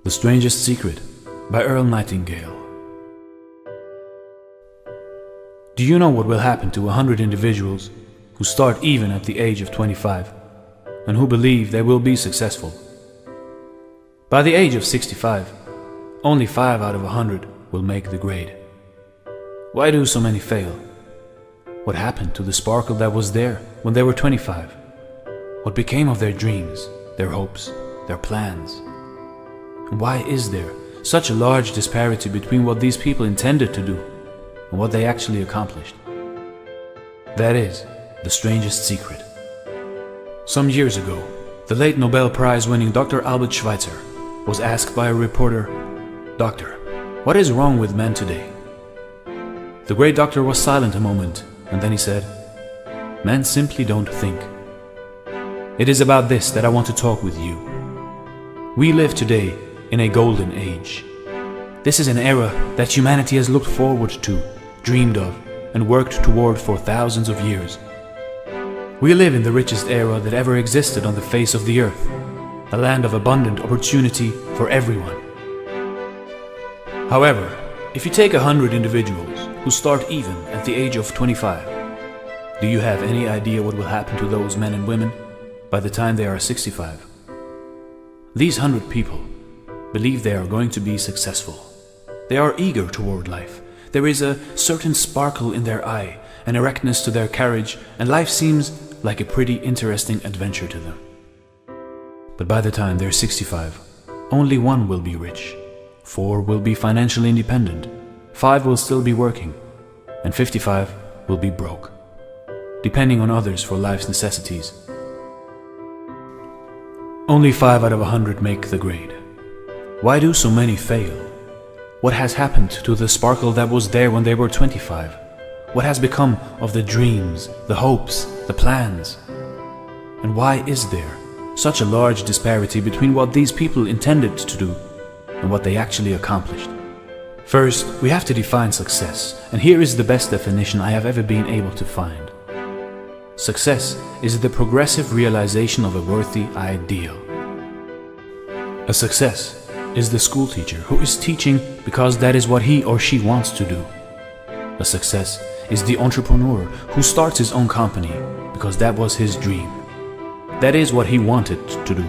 The Strangest Secret by Earl Nightingale. Do you know what will happen to 100 individuals who start even at the age of 25 and who believe they will be successful? By the age of 65, only 5 out of 100 will make the grade. Why do so many fail? What happened to the sparkle that was there when they were 25? What became of their dreams, their hopes, their plans? And why is there such a large disparity between what these people intended to do and what they actually accomplished? That is the strangest secret. Some years ago, the late Nobel Prize-winning Dr. Albert Schweitzer was asked by a reporter, "Doctor, what is wrong with men today?" The great doctor was silent a moment, and then he said, "Men simply don't think." It is about this that I want to talk with you. We live today in a golden age. This is an era that humanity has looked forward to, dreamed of, and worked toward for thousands of years. We live in the richest era that ever existed on the face of the earth, a land of abundant opportunity for everyone. However, if you take 100 individuals who start even at the age of 25, do you have any idea what will happen to those men and women by the time they are 65? These 100 people believe they are going to be successful. They are eager toward life. There is a certain sparkle in their eye, an erectness to their carriage, and life seems like a pretty interesting adventure to them. But by the time they're 65, only 1 will be rich, 4 will be financially independent, 5 will still be working, and 55 will be broke, depending on others for life's necessities. Only 5 out of 100 make the grade. Why do so many fail? What has happened to the sparkle that was there when they were 25? What has become of the dreams, the hopes, the plans? And why is there such a large disparity between what these people intended to do and what they actually accomplished? First, we have to define success, and here is the best definition I have ever been able to find. Success is the progressive realization of a worthy ideal. A success is the school teacher who is teaching because that is what he or she wants to do. A success is the entrepreneur who starts his own company because that was his dream. That is what he wanted to do.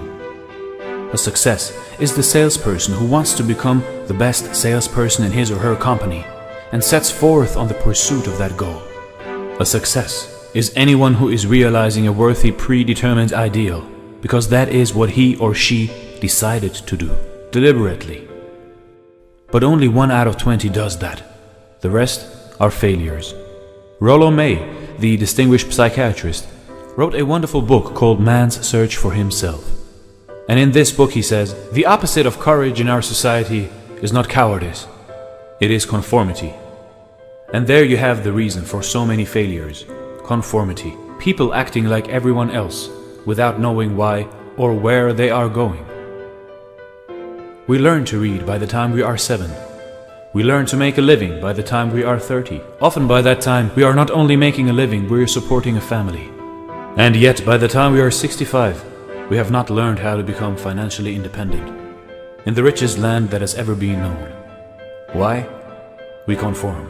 A success is the salesperson who wants to become the best salesperson in his or her company and sets forth on the pursuit of that goal. A success is anyone who is realizing a worthy predetermined ideal because that is what he or she decided to do, deliberately. But only 1 out of 20 does that. The rest are failures. Rollo May, the distinguished psychiatrist, wrote a wonderful book called Man's Search for Himself. And in this book he says, the opposite of courage in our society is not cowardice, it is conformity. And there you have the reason for so many failures. Conformity. People acting like everyone else without knowing why or where they are going. We learn to read by the time we are 7. We learn to make a living by the time we are 30. Often by that time we are not only making a living, we are supporting a family. And yet by the time we are 65, we have not learned how to become financially independent in the richest land that has ever been known. Why? We conform.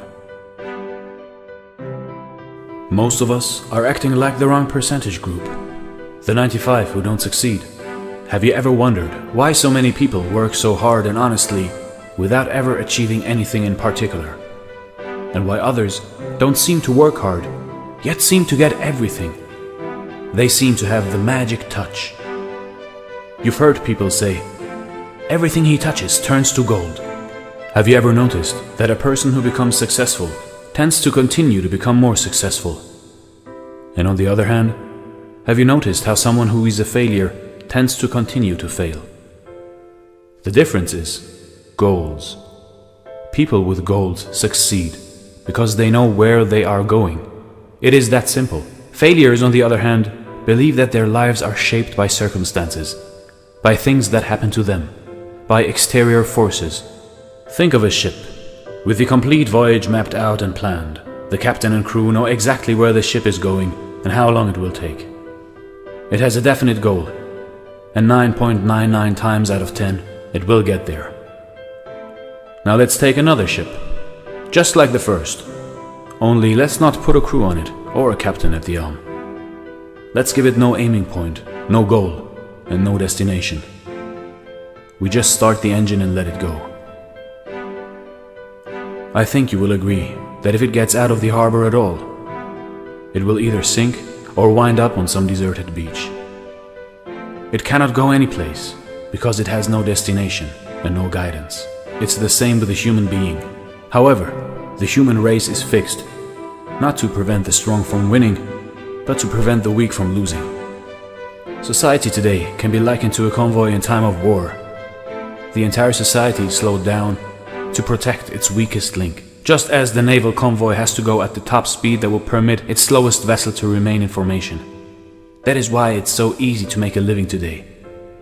Most of us are acting like the wrong percentage group, the 95 who don't succeed. Have you ever wondered why so many people work so hard and honestly without ever achieving anything in particular? And why others don't seem to work hard, yet seem to get everything? They seem to have the magic touch. You've heard people say, everything he touches turns to gold. Have you ever noticed that a person who becomes successful tends to continue to become more successful? And on the other hand, have you noticed how someone who is a failure tends to continue to fail? The difference is goals. People with goals succeed because they know where they are going. It is that simple. Failures, on the other hand, believe that their lives are shaped by circumstances, by things that happen to them, by exterior forces. Think of a ship with the complete voyage mapped out and planned. The captain and crew know exactly where the ship is going and how long it will take. It has a definite goal, and 9.99 times out of 10, It will get there. Now let's take another ship, just like the first. Only let's not put a crew on it or a captain at the helm. Let's give it no aiming point, no goal, and no destination. We just start the engine and let it go. I think you will agree that if it gets out of the harbor at all, it will either sink or wind up on some deserted beach. It cannot go anyplace because it has no destination and no guidance. It's the same with the human being. However, the human race is fixed, not to prevent the strong from winning, but to prevent the weak from losing. Society today can be likened to a convoy in time of war. The entire society is slowed down to protect its weakest link, just as the naval convoy has to go at the top speed that will permit its slowest vessel to remain in formation. That is why it's so easy to make a living today.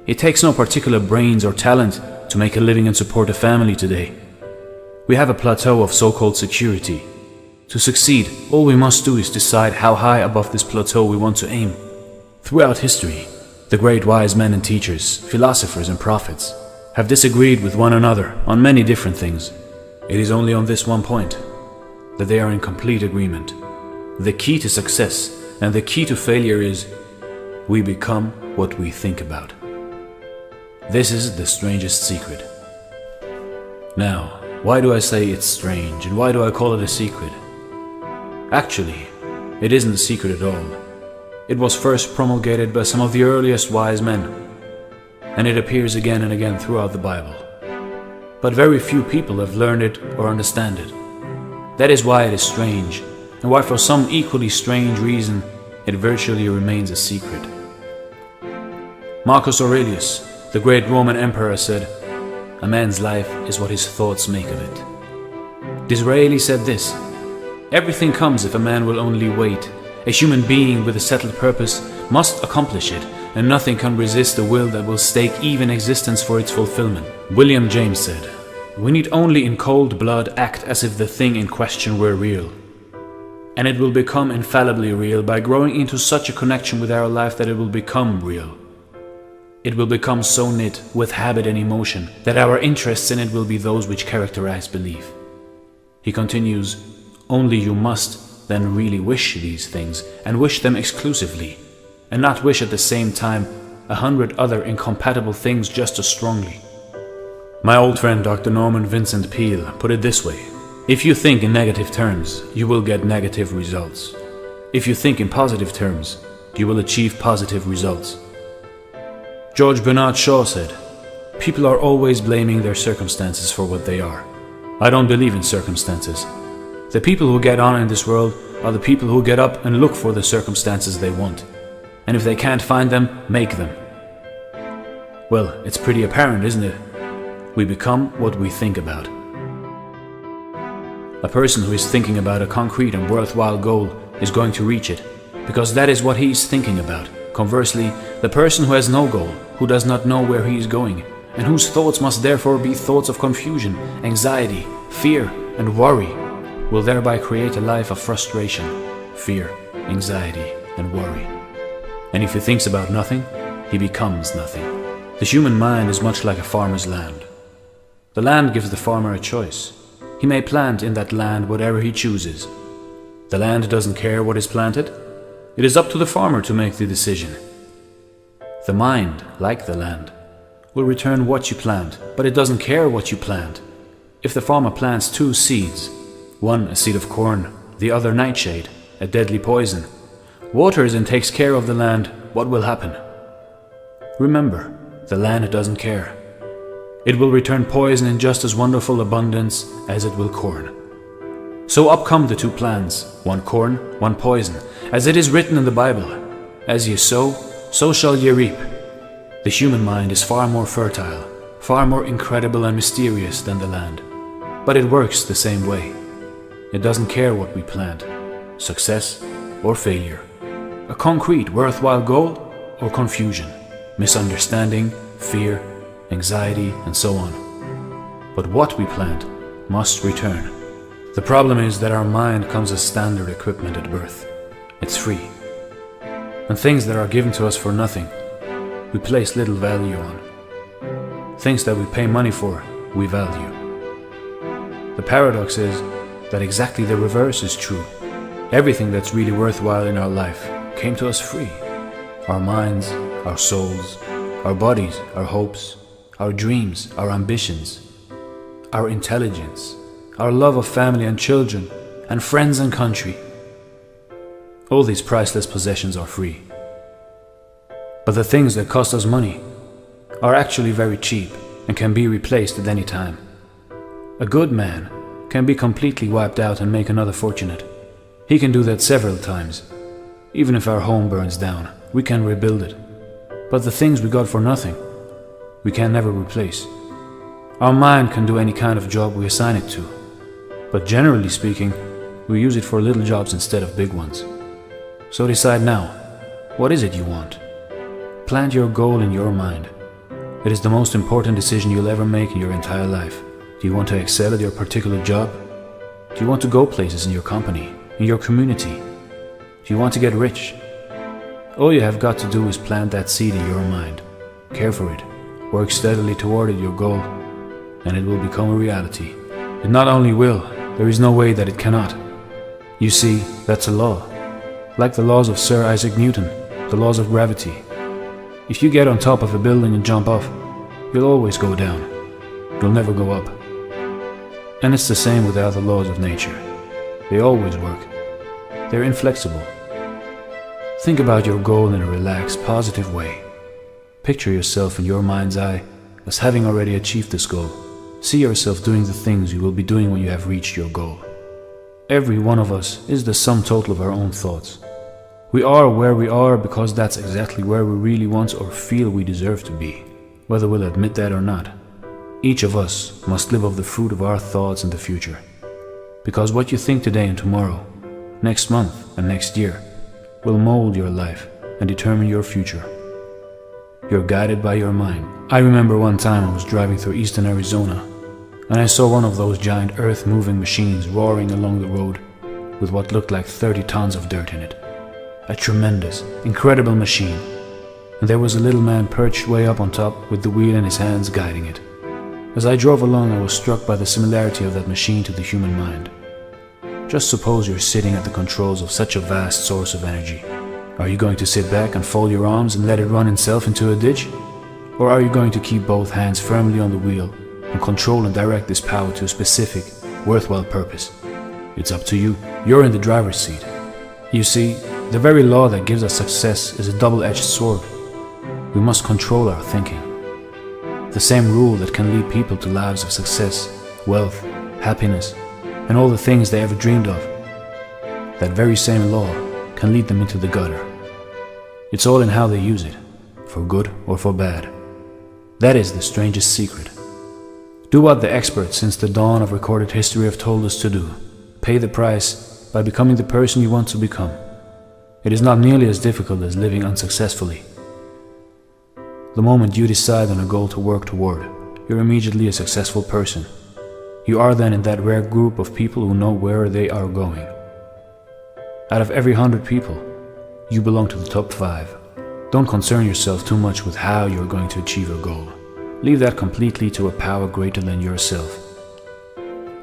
It takes no particular brains or talent to make a living and support a family today. We have a plateau of so-called security. To succeed, all we must do is decide how high above this plateau we want to aim. Throughout history, the great wise men and teachers, philosophers and prophets have disagreed with one another on many different things. It is only on this one point that they are in complete agreement. The key to success and the key to failure is we become what we think about. This is the strangest secret. Now, why do I say it's strange and why do I call it a secret? Actually, it isn't a secret at all. It was first promulgated by some of the earliest wise men, and it appears again and again throughout the Bible. But very few people have learned it or understand it. That is why it is strange, and why for some equally strange reason it virtually remains a secret. Marcus Aurelius, the great Roman emperor, said, "A man's life is what his thoughts make of it." Disraeli said this, "Everything comes if a man will only wait. A human being with a settled purpose must accomplish it, and nothing can resist a will that will stake even existence for its fulfillment." William James said, "We need only in cold blood act as if the thing in question were real. And it will become infallibly real by growing into such a connection with our life that it will become real. It will become so knit with habit and emotion that our interests in it will be those which characterize belief." He continues, "Only you must then really wish these things, and wish them exclusively, and not wish at the same time 100 other incompatible things just as strongly." My old friend Dr. Norman Vincent Peale put it this way: if you think in negative terms, you will get negative results. If you think in positive terms, you will achieve positive results. George Bernard Shaw said, "People are always blaming their circumstances for what they are. I don't believe in circumstances. The people who get on in this world are the people who get up and look for the circumstances they want. And if they can't find them, make them." Well, it's pretty apparent, isn't it? We become what we think about. A person who is thinking about a concrete and worthwhile goal is going to reach it, because that is what he is thinking about. Conversely, the person who has no goal, who does not know where he is going, and whose thoughts must therefore be thoughts of confusion, anxiety, fear, and worry, will thereby create a life of frustration, fear, anxiety, and worry. And if he thinks about nothing, he becomes nothing. The human mind is much like a farmer's land. The land gives the farmer a choice. He may plant in that land whatever he chooses. The land doesn't care what is planted. It is up to the farmer to make the decision. The mind, like the land, will return what you plant, but it doesn't care what you plant. If the farmer plants 2 seeds, one a seed of corn, the other nightshade, a deadly poison, waters and takes care of the land, what will happen? Remember, the land doesn't care. It will return poison in just as wonderful abundance as it will corn. So up come the 2 plants, one corn, one poison, as it is written in the Bible, "As ye sow, so shall ye reap." The human mind is far more fertile, far more incredible and mysterious than the land, but it works the same way. It doesn't care what we plant, success or failure, a concrete, worthwhile goal or confusion, misunderstanding, fear, anxiety, and so on. But what we plant must return. The problem is that our mind comes as standard equipment at birth. It's free. And things that are given to us for nothing, we place little value on. things that we pay money for, we value. The paradox is that exactly the reverse is true. Everything that's really worthwhile in our life came to us free. Our minds, our souls, our bodies, our hopes, our dreams, our ambitions, our intelligence, our love of family and children, and friends and country. All these priceless possessions are free. But the things that cost us money are actually very cheap and can be replaced at any time. A good man can be completely wiped out and make another fortunate. He can do that several times. Even if our home burns down, we can rebuild it. But the things we got for nothing, we can never replace. Our mind can do any kind of job we assign it to. But generally speaking, we use it for little jobs instead of big ones. So decide now, what is it you want? Plant your goal in your mind. It is the most important decision you'll ever make in your entire life. Do you want to excel at your particular job? Do you want to go places in your company, in your community? Do you want to get rich? All you have got to do is plant that seed in your mind. Care for it. Work steadily toward it, your goal, and it will become a reality. It not only will, there is no way that it cannot. You see, that's a law. Like the laws of Sir Isaac Newton, the laws of gravity. If you get on top of a building and jump off, you'll always go down. You'll never go up. And it's the same with the other laws of nature. They always work. They're inflexible. Think about your goal in a relaxed, positive way. Picture yourself in your mind's eye as having already achieved this goal. See yourself doing the things you will be doing when you have reached your goal. Every one of us is the sum total of our own thoughts. We are where we are because that's exactly where we really want or feel we deserve to be, whether we'll admit that or not. Each of us must live off the fruit of our thoughts in the future. Because what you think today and tomorrow, next month and next year, will mold your life and determine your future. You're guided by your mind. I remember one time I was driving through eastern Arizona, and I saw one of those giant earth-moving machines roaring along the road with what looked like 30 tons of dirt in it. A tremendous, incredible machine, and there was a little man perched way up on top with the wheel in his hands guiding it. As I drove along, I was struck by the similarity of that machine to the human mind. Just suppose you're sitting at the controls of such a vast source of energy. Are you going to sit back and fold your arms and let it run itself into a ditch? Or are you going to keep both hands firmly on the wheel and control and direct this power to a specific, worthwhile purpose? It's up to you. You're in the driver's seat. You see, the very law that gives us success is a double-edged sword. We must control our thinking. The same rule that can lead people to lives of success, wealth, happiness, and all the things they ever dreamed of. That very same law can lead them into the gutter. It's all in how they use it, for good or for bad. That is the strangest secret. Do what the experts since the dawn of recorded history have told us to do. Pay the price by becoming the person you want to become. It is not nearly as difficult as living unsuccessfully. The moment you decide on a goal to work toward, you're immediately a successful person. You are then in that rare group of people who know where they are going. Out of every 100 people, you belong to the top 5. Don't concern yourself too much with how you're going to achieve your goal. Leave that completely to a power greater than yourself.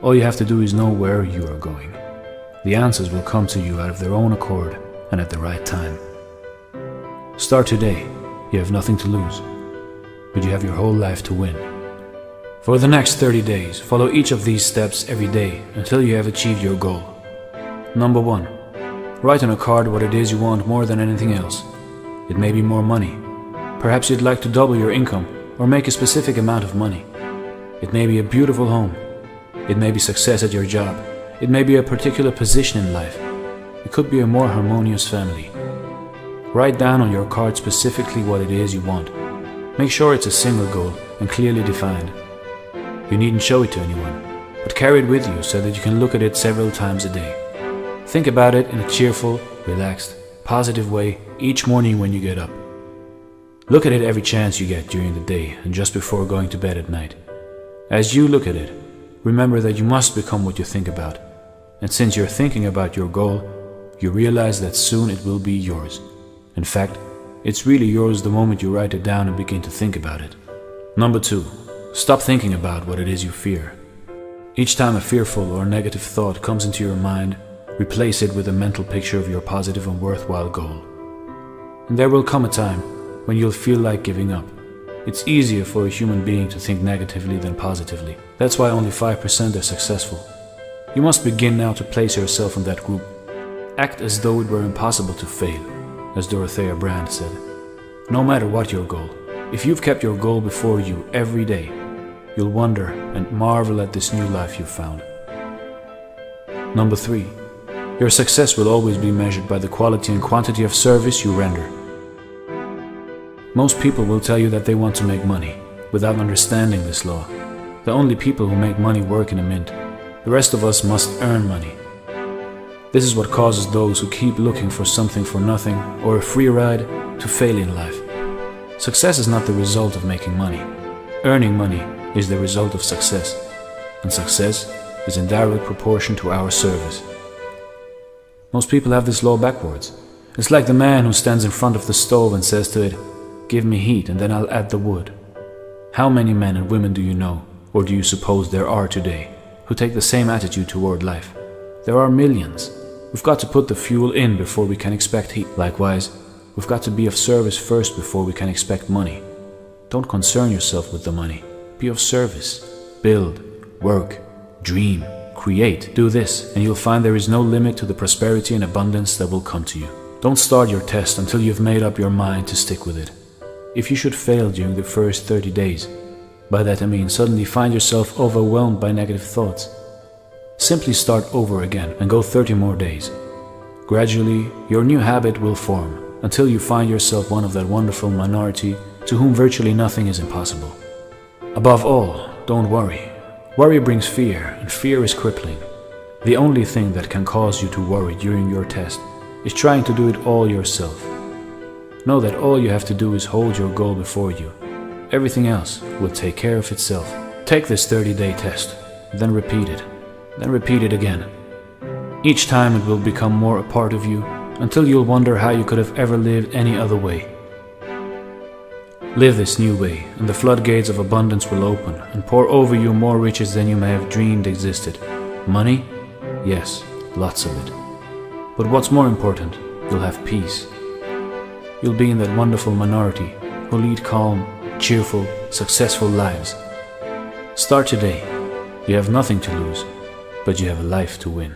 All you have to do is know where you are going. The answers will come to you out of their own accord and at the right time. Start today. You have nothing to lose, but you have your whole life to win. For the next 30 days, follow each of these steps every day until you have achieved your goal. Number 1. Write on a card what it is you want more than anything else. It may be more money. Perhaps you'd like to double your income or make a specific amount of money. It may be a beautiful home. It may be success at your job. It may be a particular position in life. It could be a more harmonious family. Write down on your card specifically what it is you want. Make sure it's a single goal and clearly defined. You needn't show it to anyone, but carry it with you so that you can look at it several times a day. Think about it in a cheerful, relaxed, positive way each morning when you get up. Look at it every chance you get during the day and just before going to bed at night. As you look at it, remember that you must become what you think about. And since you're thinking about your goal, you realize that soon it will be yours. In fact, it's really yours the moment you write it down and begin to think about it. Number 2. Stop thinking about what it is you fear. Each time a fearful or negative thought comes into your mind, replace it with a mental picture of your positive and worthwhile goal. And there will come a time when you'll feel like giving up. It's easier for a human being to think negatively than positively. That's why only 5% are successful. You must begin now to place yourself in that group. Act as though it were impossible to fail, as Dorothea Brand said. No matter what your goal, if you've kept your goal before you every day, you'll wonder and marvel at this new life you've found. Number 3. Your success will always be measured by the quality and quantity of service you render. Most people will tell you that they want to make money, without understanding this law. The only people who make money work in a mint. The rest of us must earn money. This is what causes those who keep looking for something for nothing or a free ride to fail in life. Success is not the result of making money. Earning money is the result of success, and success is in direct proportion to our service. Most people have this law backwards. It's like the man who stands in front of the stove and says to it, "Give me heat and then I'll add the wood." How many men and women do you know, or do you suppose there are today, who take the same attitude toward life? There are millions. We've got to put the fuel in before we can expect heat. Likewise, we've got to be of service first before we can expect money. Don't concern yourself with the money. Be of service. Build, work, dream, create. Do this, and you'll find there is no limit to the prosperity and abundance that will come to you. Don't start your test until you've made up your mind to stick with it. If you should fail during the first 30 days, by that I mean suddenly find yourself overwhelmed by negative thoughts, simply start over again and go 30 more days. Gradually, your new habit will form until you find yourself one of that wonderful minority to whom virtually nothing is impossible. Above all, don't worry. Worry brings fear, and fear is crippling. The only thing that can cause you to worry during your test is trying to do it all yourself. Know that all you have to do is hold your goal before you. Everything else will take care of itself. Take this 30-day test, then repeat it again. Each time it will become more a part of you, until you'll wonder how you could have ever lived any other way. Live this new way, and the floodgates of abundance will open and pour over you more riches than you may have dreamed existed. Money? Yes, lots of it. But what's more important, you'll have peace. You'll be in that wonderful minority who lead calm, cheerful, successful lives. Start today. You have nothing to lose, but you have a life to win.